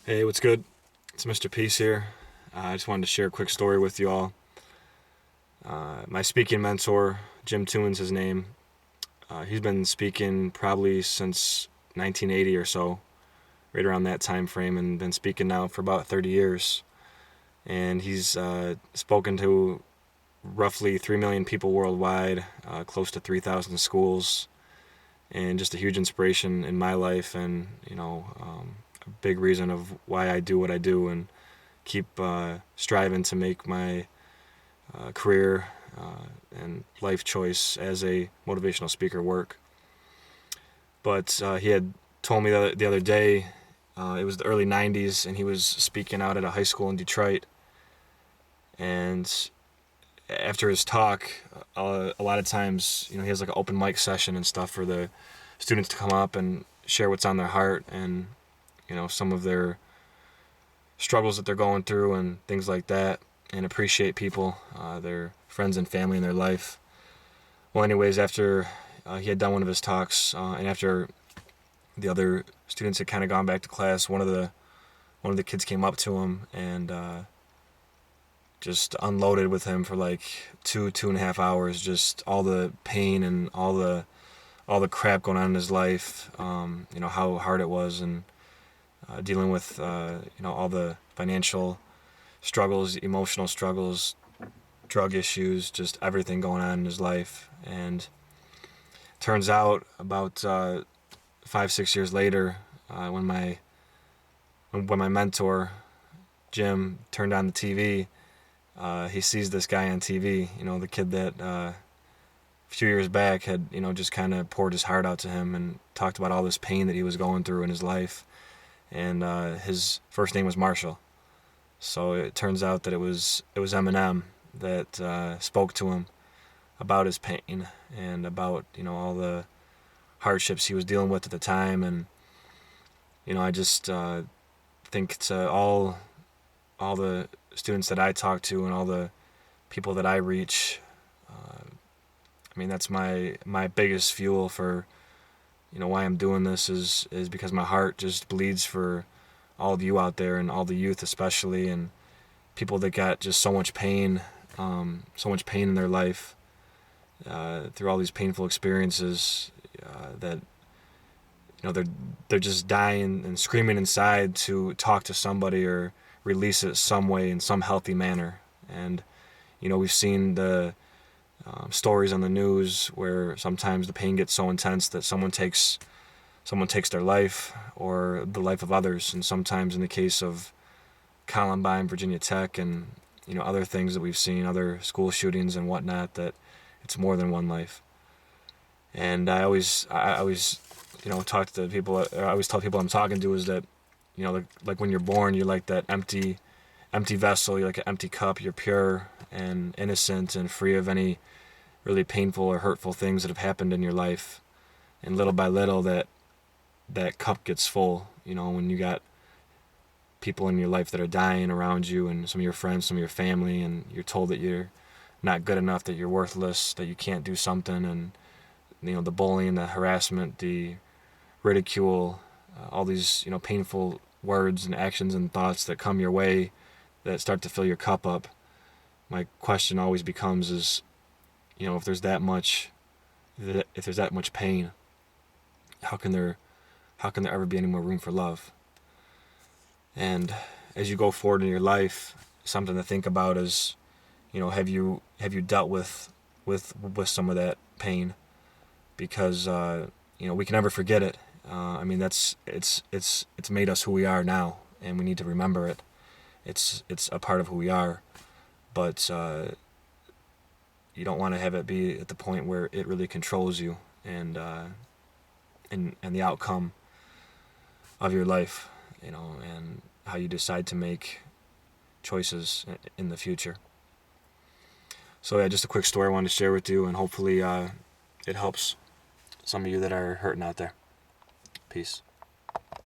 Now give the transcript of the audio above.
Hey, what's good? It's Mr. Peace here. I just wanted to share a quick story with you all. My speaking mentor, Jim Tuman's his name. He's been speaking probably since 1980 or so, right around that time frame, and been speaking now for about 30 years. And he's spoken to roughly 3 million people worldwide, close to 3,000 schools, and just a huge inspiration in my life, and a big reason of why I do what I do and keep striving to make my career and life choice as a motivational speaker work. But he had told me the other day, it was the early 90s, and he was speaking out at a high school in Detroit. And after his talk, a lot of times, he has like an open mic session and stuff for the students to come up and share what's on their heart and, some of their struggles that they're going through and things like that, and appreciate people, their friends and family in their life. Well, anyways, after he had done one of his talks, and after the other students had kind of gone back to class, one of the kids came up to him and just unloaded with him for like 2.5 hours, just all the pain and all the crap going on in his life, how hard it was, and dealing with all the financial struggles, emotional struggles, drug issues, just everything going on in his life. And turns out about 5-6 years later, when my mentor Jim turned on the TV, he sees this guy on TV, the kid that a few years back had just kind of poured his heart out to him and talked about all this pain that he was going through in his life. And his first name was Marshall. So it turns out that it was Eminem that spoke to him about his pain and about all the hardships he was dealing with at the time. And I just think to all the students that I talk to and all the people that I reach, that's my biggest fuel for why I'm doing this is because my heart just bleeds for all of you out there, and all the youth especially, and people that got just so much pain in their life, through all these painful experiences, that they're just dying and screaming inside to talk to somebody or release it some way in some healthy manner. And we've seen the stories on the news where sometimes the pain gets so intense that someone takes their life or the life of others. And sometimes in the case of Columbine, Virginia Tech, and other things that we've seen, other school shootings and whatnot, that it's more than one life. And I always talk to the people. I always tell people I'm talking to is that like when you're born, you're like that empty vessel. You're like an empty cup. You're pure and innocent and free of any really painful or hurtful things that have happened in your life. And little by little, that cup gets full. When you got people in your life that are dying around you, and some of your friends, some of your family, and you're told that you're not good enough, that you're worthless, that you can't do something, and the bullying, the harassment, the ridicule, all these painful words and actions and thoughts that come your way that start to fill your cup up. My question always becomes is, if there's that much pain, how can there ever be any more room for love? And as you go forward in your life, something to think about is, have you dealt with some of that pain? Because we can never forget it. It's made us who we are now, and we need to remember it. It's a part of who we are, but you don't want to have it be at the point where it really controls you and the outcome of your life, and how you decide to make choices in the future. So yeah, just a quick story I wanted to share with you, and hopefully it helps some of you that are hurting out there. Peace.